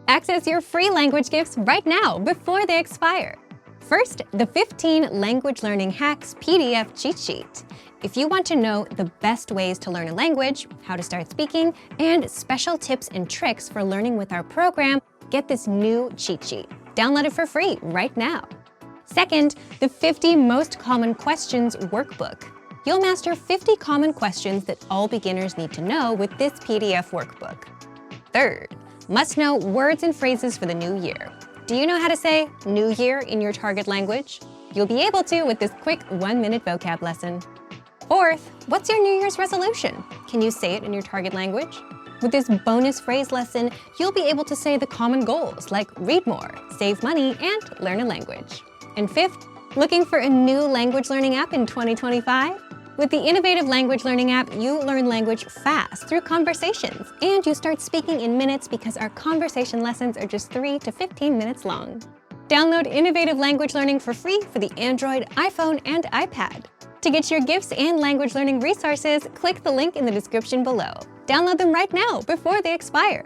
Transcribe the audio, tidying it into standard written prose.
Access your free language gifts right now before they expire. First, the 15 Language Learning Hacks PDF cheat sheet. If you want to know the best ways to learn a language, how to start speaking, and special tips and tricks for learning with our program, get this new cheat sheet. Download it for free right now. Second, the 50 Most Common Questions Workbook. You'll master 50 common questions that all beginners need to know with this PDF workbook. Third, must-know words and phrases for the new year. Do you know how to say New Year in your target language? You'll be able to with this quick 1-minute vocab lesson. Fourth, what's your New Year's resolution? Can you say it in your target language? With this bonus phrase lesson, you'll be able to say the common goals like read more, save money, and learn a language. And fifth, looking for a new language learning app in 2025? With the innovative language learning app, you learn language fast through conversations, and you start speaking in minutes because our conversation lessons are just 3 to 15 minutes long. Download innovative language learning for free for the Android, iPhone, and iPad. To get your gifts and language learning resources, click the link in the description below. Download them right now before they expire.